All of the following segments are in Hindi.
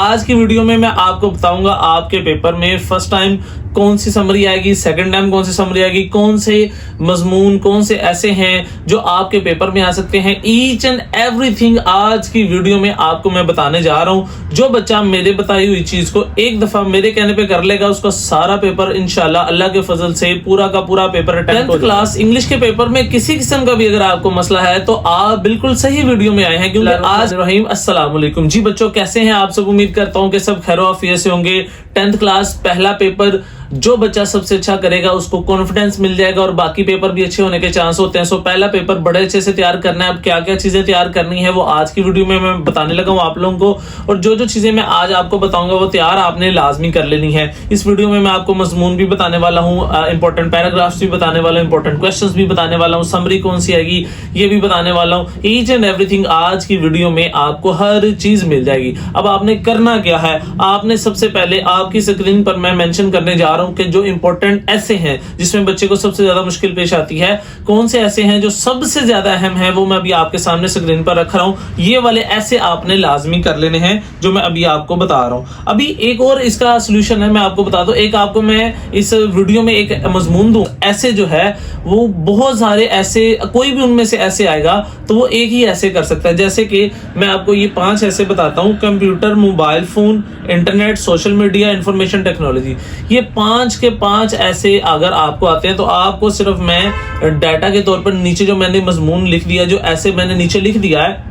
आज की वीडियो में मैं आपको बताऊंगा आपके पेपर में फर्स्ट टाइम कौन सी समरी आएगी, सेकंड टाइम कौन सी समरी आएगी, कौन से मजमून कौन से ऐसे हैं जो आपके पेपर में आ सकते हैं। ईच एंड एवरीथिंग आज की वीडियो में आपको मैं बताने जा रहा हूं। जो बच्चा मेरे बताई हुई चीज को एक दफा मेरे कहने पे कर लेगा, उसका सारा पेपर इंशाल्लाह अल्लाह के फजल से पूरा का पूरा पेपर 10th क्लास इंग्लिश के पेपर में किसी किस्म का भी अगर आपको मसला है तो आप बिल्कुल सही वीडियो में आए हैं, क्योंकि आज रहीम अस्सलाम वालेकुम जी बच्चों, कैसे हैं आप सब। उम्मीद करता हूं कि सब खैर आफियत से होंगे। 10th क्लास पहला पेपर जो बच्चा सबसे अच्छा करेगा उसको कॉन्फिडेंस मिल जाएगा और बाकी पेपर भी अच्छे होने के चांस होते हैं। सो पहला पेपर बड़े अच्छे से तैयार करना है। अब क्या क्या चीजें तैयार करनी है वो आज की वीडियो में मैं बताने लगा हूं आप लोगों को, और जो जो चीजें मैं आज आपको बताऊंगा वो तैयार आपने लाजमी कर लेनी है। इस वीडियो में मैं आपको मजमून भी बताने वाला हूँ, इंपॉर्टेंट पैराग्राफ्स भी बताने वाला हूँ, इंपॉर्टेंट क्वेश्चंस भी बताने वाला हूँ, समरी कौन सी आएगी ये भी बताने वाला हूँ। ईच एंड एवरीथिंग आज की वीडियो में आपको हर चीज मिल जाएगी। अब आपने करना क्या है, आपने सबसे पहले आपकी स्क्रीन पर मैं मेंशन करने जा रहा हूं कि जो इंपॉर्टेंट ऐसे हैं जिसमें बच्चे को सबसे ज्यादा मुश्किल पेश आती है, कौन से ऐसे हैं जो सबसे ज्यादा अहम है, वो मैं अभी आपके सामने स्क्रीन पर रख रहा हूं। ये वाले ऐसे आपने लाजमी कर लेने हैं जो मैं अभी आपको बता रहा हूं। अभी एक और इसका सोल्यूशन है, मैं आपको बता दूं। एक आपको मैं इस वीडियो में एक मजमून दूं, ऐसे जो है वो बहुत सारे ऐसे, कोई भी उनमें से ऐसे आएगा तो वो एक ही ऐसे कर सकता है। जैसे कि मैं आपको ये 5 ऐसे बताता हूं: computer, mobile phone, internet, social media, information technology. ये 5 के 5 ऐसे अगर आपको आते हैं तो आपको सिर्फ मैं डाटा के तौर पर नीचे जो मैंने मजमून लिख दिया, जो ऐसे मैंने नीचे लिख दिया है,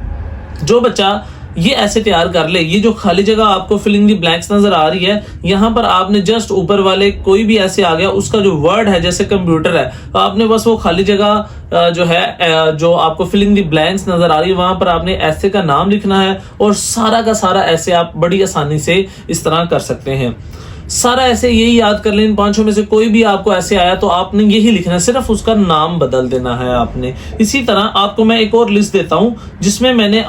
जो बच्चा ये ऐसे तैयार कर ले, ये जो खाली जगह आपको फिलिंग दी ब्लैंक्स नजर आ रही है, यहां पर आपने जस्ट ऊपर वाले कोई भी ऐसे आ गया, उसका जो वर्ड है जैसे कंप्यूटर है, तो आपने बस वो खाली जगह जो है, जो आपको फिलिंग दी ब्लैंक्स नजर आ रही है, वहां पर आपने ऐसे का नाम लिखना है और सारा का सारा ऐसे आप बड़ी आसानी से इस तरह कर सकते हैं। सारा ऐसे यही याद कर लें। इन 5 में से कोई भी आपको ऐसे आया तो आपने यही लिखना है, सिर्फ उसका नाम बदल देना है आपने। इसी तरह आपको मैं एक और लिस्ट देता हूं जिसमें मैंने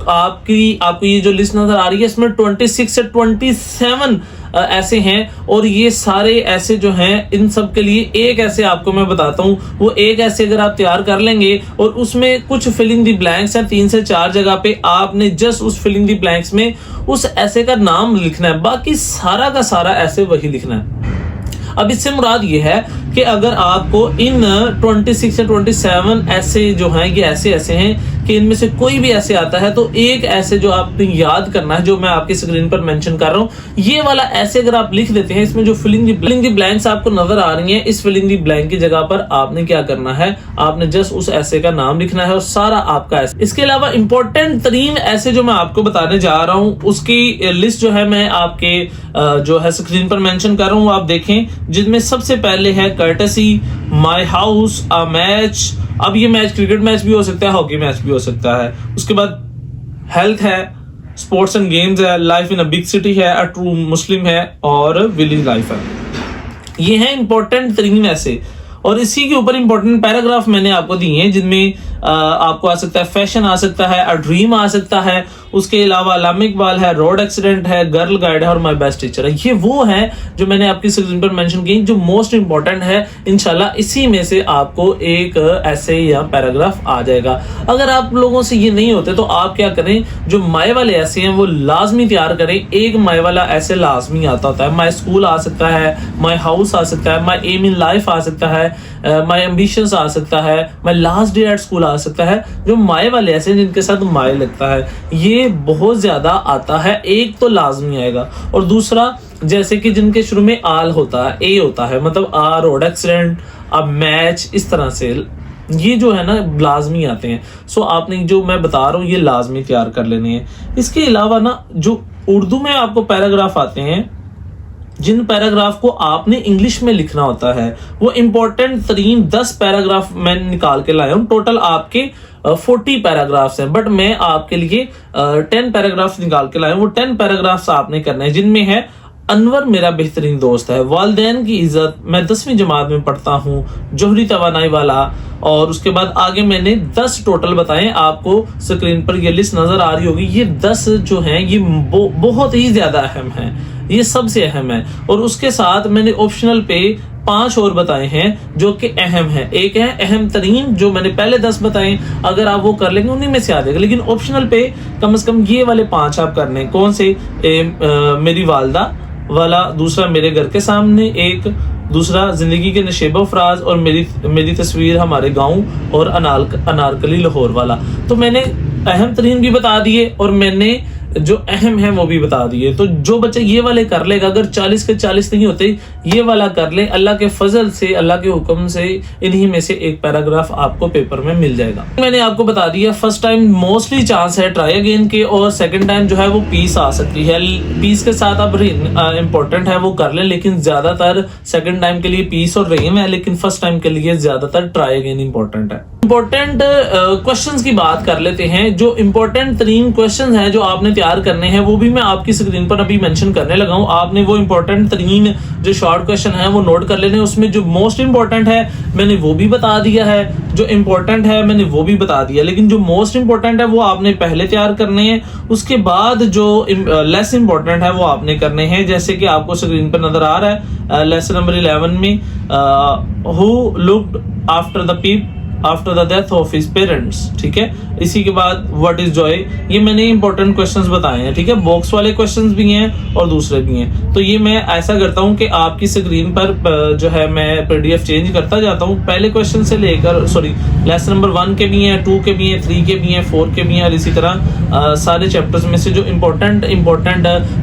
आपको ये जो लिस्ट नजर आ रही है इसमें 26 से 27 ऐसे हैं, और ये सारे ऐसे जो हैं इन सब के लिए एक ऐसे आपको मैं बताता हूं। वो एक ऐसे अगर आप तैयार कर लेंगे और उसमें कुछ फिलिंग दी ब्लैंक्स हैं 3 से 4 जगह पे, आपने जस्ट उस फिलिंग दी ब्लैंक्स में उस ऐसे का नाम लिखना है, बाकी सारा का सारा ऐसे वही लिखना है। अब इससे मुराद ये है कि अगर आपको इन 26 से 27 ऐसे जो हैं ये ऐसे हैं कि इनमें से कोई भी ऐसे आता है तो एक ऐसे जो आपने याद करना है, जो मैं आपकी स्क्रीन पर मेंशन कर रहा हूँ, ये वाला ऐसे अगर आप लिख देते हैं, इसमें जो फिलिंग दी ब्लैंक्स आपको नजर आ रही है, इस फिलिंग दी ब्लैंक की जगह पर आपने क्या करना है, आपने जस्ट उस ऐसे का नाम लिखना है और सारा आपका ऐसे। इसके अलावा इंपॉर्टेंट तरीन ऐसे जो मैं आपको बताने जा रहा हूँ उसकी लिस्ट जो है मैं आपके जो है स्क्रीन पर मेंशन कर रहा हूँ, आप देखें, जिनमें सबसे पहले है courtesy, my house, a match. अब ये मैच क्रिकेट मैच भी हो सकता है, हॉकी मैच भी हो सकता है। उसके बाद हेल्थ है, स्पोर्ट्स एंड गेम्स है, life in a big city है, अ ट्रू मुस्लिम है, और विलेज लाइफ है। ये है इंपॉर्टेंट तरीन ऐसे, और इसी के ऊपर इंपॉर्टेंट पैराग्राफ मैंने आपको दिए हैं जिनमें आपको आ सकता है फैशन, आ सकता है अ ड्रीम, आ सकता है। उसके अलावा अल्लामा इकबाल है, रोड एक्सीडेंट है, गर्ल गाइड है, और माय बेस्ट टीचर है। ये वो है जो मैंने आपकी स्क्रीन पर मेंशन की, जो मोस्ट इंपॉर्टेंट है। इंशाल्लाह इसी में से आपको एक ऐसे या पैराग्राफ आ जाएगा। अगर आप लोगों से ये नहीं होते तो आप क्या करें, जो माय वाले ऐसे हैं वो लाजमी तैयार करें। एक माय वाला ऐसे लाजमी आता होता है। माय स्कूल आ सकता है, माय हाउस आ सकता है, माय एम इन लाइफ आ सकता है, माय एम्बिशंस आ सकता है, my last day at school आ सकता है। जो माय वाले ऐसे जिनके साथ माय लगता है, ये बहुत ज्यादा आता है। एक तो लाजमी आएगा, और दूसरा जैसे कि जिनके शुरू में आल होता है, ए होता है, मतलब आ, रोड एक्सीडेंट, अब मैच, इस तरह से ये जो है ना लाजमी आते हैं। सो आपने जो मैं बता रहा हूँ ये लाजमी तैयार कर लेने हैं। इसके अलावा ना जो उर्दू में आपको पैराग्राफ आते हैं, जिन पैराग्राफ को आपने इंग्लिश में लिखना होता है, वो इंपॉर्टेंट तरीन 10 पैराग्राफ मैं निकाल के लाया हूं। टोटल आपके 40 पैराग्राफ्स हैं, बट मैं आपके लिए 10 पैराग्राफ्स निकाल के लाया हूं। वो 10 पैराग्राफ्स आपने करने हैं, जिनमें है अनवर मेरा बेहतरीन दोस्त है, वालिदैन की इज्जत, मैं 10वीं जमात में पढ़ता हूँ, जोहरी तवानाई वाला, और उसके बाद आगे मैंने 10 टोटल बताए। आपको स्क्रीन पर ये लिस्ट नजर आ रही होगी। ये 10 जो हैं ये बहुत ही ज्यादा अहम हैं, ये सबसे अहम है। और उसके साथ मैंने ऑप्शनल पे 5 और बताए हैं जो कि अहम है। एक है अहम तरीन, जो मैंने पहले 10 बताए, अगर आप वो कर लेंगे उन्हीं में से आ जाएगा। लेकिन ऑप्शनल पे कम से कम ये वाले 5 आप करने। कौन से? मेरी वालदा वाला, दूसरा मेरे घर के सामने, एक दूसरा जिंदगी के नशेबो फराज, और मेरी तस्वीर हमारे गांव, और अनारकली लाहौर वाला। तो मैंने अहम तरीन भी बता दिए और मैंने जो अहम है वो भी बता दिए। तो जो बच्चा ये वाले कर लेगा, अगर 40 के 40 नहीं होते, ये वाला कर ले, अल्लाह के फजल से, अल्लाह के हुक्म से इन्हीं में से एक पैराग्राफ आपको पेपर में मिल जाएगा। मैंने आपको बता दिया फर्स्ट टाइम मोस्टली चांस है ट्राई अगेन के, और सेकंड टाइम जो है वो पीस आ सकती है। पीस के साथ अब इंपॉर्टेंट है वो कर ले, लेकिन ज्यादातर सेकंड टाइम के लिए पीस और रेम है, लेकिन फर्स्ट टाइम के लिए ज्यादातर ट्राई अगेन इंपॉर्टेंट है। इंपॉर्टेंट क्वेश्चंस की बात कर लेते हैं। जो इंपॉर्टेंट तरीन क्वेश्चंस हैं जो आपने तैयार करने हैं, वो भी मैं आपकी स्क्रीन पर अभी मेंशन करने लगा हूं। आपने वो इंपॉर्टेंट तरीन जो शॉर्ट क्वेश्चन है वो नोट कर लेने। उसमें जो मोस्ट इंपॉर्टेंट है मैंने वो भी बता दिया है, जो इंपॉर्टेंट है मैंने वो भी बता दिया, लेकिन जो मोस्ट इंपॉर्टेंट है वो आपने पहले तैयार करने हैं। उसके बाद जो लेस इंपॉर्टेंट है वो आपने करने हैं। जैसे कि आपको स्क्रीन पर नजर आ रहा है लेसन नंबर 11 में who looked after the Pip after the death of his parents, ठीक है। इसी के बाद व्हाट इज जॉय, ये मैंने इंपॉर्टेंट क्वेश्चंस बताए हैं, ठीक है। बॉक्स वाले क्वेश्चंस भी हैं और दूसरे भी हैं। तो ये मैं ऐसा करता हूं कि आपकी स्क्रीन पर जो है मैं पीडीएफ चेंज करता जाता हूं। पहले क्वेश्चन से लेकर लेसन नंबर 1 के भी हैं, 2 के भी हैं, 3 के भी हैं, 4 के भी हैं, और इसी तरह सारे चैप्टर्स में से जो इंपॉर्टेंट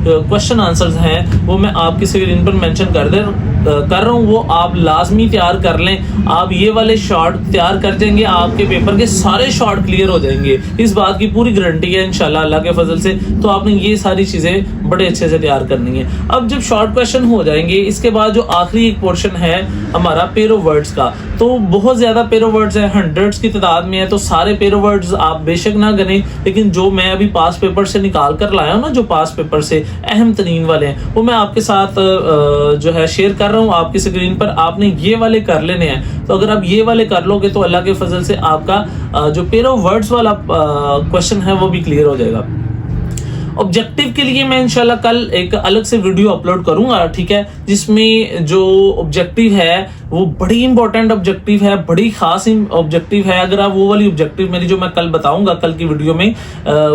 क्वेश्चन आंसर्स हैं वो मैं आपकी स्क्रीन पर मेंशन कर रहा हूँ। वो आप लाजमी तैयार कर लें। आप ये वाले शॉर्ट तैयार कर देंगे, आपके पेपर के सारे शॉर्ट क्लियर हो जाएंगे। इस बात की पूरी गारंटी है इंशाल्लाह अल्लाह के फजल से। तो आपने ये सारी चीजें बड़े अच्छे से तैयार करनी है। अब जब शॉर्ट क्वेश्चन हो जाएंगे, इसके बाद जो आखिरी एक पोर्शन है हमारा पेयर ऑफ वर्ड्स का, तो बहुत ज्यादा पेयर ऑफ वर्ड्स है, हंड्रेड्स की तादाद में है। तो सारे पेयर ऑफ वर्ड्स आप बेशक ना गने, लेकिन जो मैं अभी पास पेपर से निकाल कर लाया हूँ ना, जो पास पेपर से अहम तरीन वाले हैं, वो मैं आपके साथ जो है शेयर कर रहा हूँ आपकी स्क्रीन पर। आपने ये वाले कर लेने हैं। तो अगर आप ये वाले कर लोगे तो अल्लाह के फजल से आपका जो पेयर ऑफ वर्ड्स वाला क्वेश्चन है वो भी क्लियर हो जाएगा। ऑब्जेक्टिव के लिए मैं इंशाल्लाह कल एक अलग से वीडियो अपलोड करूंगा, ठीक है, जिसमें जो ऑब्जेक्टिव है वो बड़ी इंपॉर्टेंट ऑब्जेक्टिव है, बड़ी खास ऑब्जेक्टिव है। अगर आप वो वाली ऑब्जेक्टिव मेरी जो मैं कल बताऊंगा कल की वीडियो में,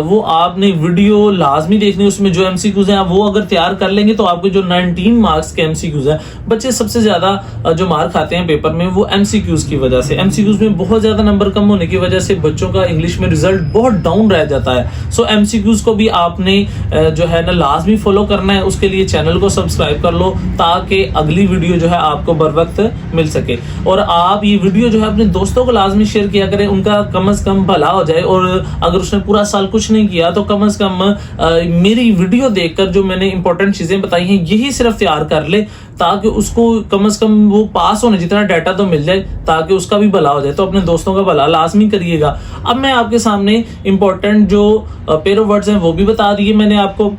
वो आपने वीडियो लाजमी देखनी। उसमें जो एमसीक्यूज हैं वो अगर तैयार कर लेंगे तो आपके जो 19 मार्क्स के एमसीक्यूज हैं, बच्चे सबसे ज्यादा जो मार्क खाते हैं पेपर में वो एमसीक्यूज की वजह से। एमसीक्यूज में बहुत ज्यादा नंबर कम होने की वजह से बच्चों का इंग्लिश में रिजल्ट बहुत डाउन रह जाता है। सो एमसीक्यूज को भी आपने जो है ना लाजमी फॉलो करना है। उसके लिए चैनल को सब्सक्राइब कर लो ताकि अगली वीडियो जो है आपको बर वक्त मिल सके। और आप ये वीडियो जो है अपने दोस्तों को लाजमी शेयर किया करें, उनका कम से कम भला हो जाए। और अगर उसने पूरा साल कुछ नहीं किया तो कम से कम मेरी वीडियो देखकर जो मैंने इंपॉर्टेंट चीजें बताई हैं यही सिर्फ तैयार कर ले, ताकि उसको कम से कम वो पास होने जितना डाटा तो मिल जाए, ताकि उसका भी भला हो जाए। तो अपने दोस्तों का भला लाजमी करिएगा। अब मैं आपके सामने इंपॉर्टेंट जो पेयर ऑफ वर्ड्स हैं वो भी बता दिए मैंने आपको।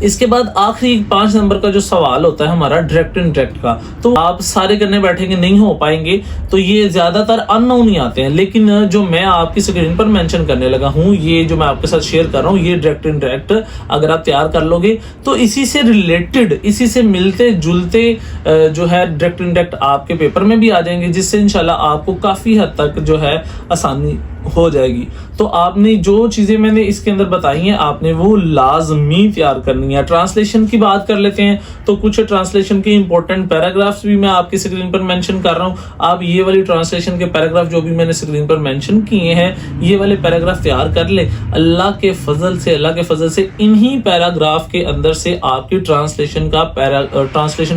इसके बाद आखिरी 5 नंबर का जो सवाल होता है हमारा डायरेक्ट इनडायरेक्ट का, तो आप सारे करने बैठेंगे नहीं हो पाएंगे। तो ये ज्यादातर अननोन ही आते हैं, लेकिन जो मैं आपकी स्क्रीन पर मेंशन करने लगा हूं, ये जो मैं आपके साथ शेयर कर रहा हूं, ये डायरेक्ट इनडायरेक्ट अगर आप तैयार कर लोगे तो इसी से रिलेटेड, इसी से मिलते जुलते जो है डायरेक्ट इनडायरेक्ट आपके पेपर में भी आ जाएंगे, जिससे इंशाल्लाह आपको काफी हद तक जो है आसानी हो जाएगी। तो आपने जो चीजें मैंने इसके अंदर बताई हैं आपने वो लाजमी तैयार करनी है। ट्रांसलेशन की बात कर लेते हैं, तो कुछ ट्रांसलेशन के इंपॉर्टेंट पैराग्राफ्स भी मैं आपकी स्क्रीन पर मेंशन कर रहा हूं। आप ये वाली ट्रांसलेशन के पैराग्राफ जो भी मैंने स्क्रीन पर मेंशन किए हैं, ये वाले पैराग्राफ तैयार कर ले। अल्लाह के फजल से इन्हीं पैराग्राफ के अंदर से आपकी ट्रांसलेशन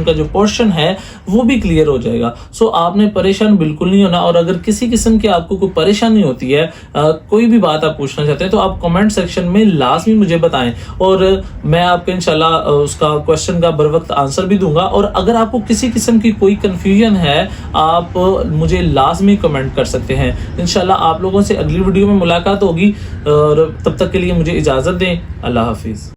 का जो पोर्शन है वो भी क्लियर हो जाएगा। सो आपने परेशान बिल्कुल नहीं होना। और अगर किसी किस्म की आपको कोई परेशानी होती है, कोई भी बात आप पूछना चाहते हैं, तो आप कमेंट सेक्शन में लाजमी मुझे बताएं और मैं आपको इंशाल्लाह उसका क्वेश्चन का बर वक्त आंसर भी दूंगा। और अगर आपको किसी किस्म की कोई कंफ्यूजन है, आप मुझे लाजमी कमेंट कर सकते हैं। इंशाल्लाह आप लोगों से अगली वीडियो में मुलाकात होगी, और तब तक के लिए मुझे इजाजत दें। अल्लाह हाफिज।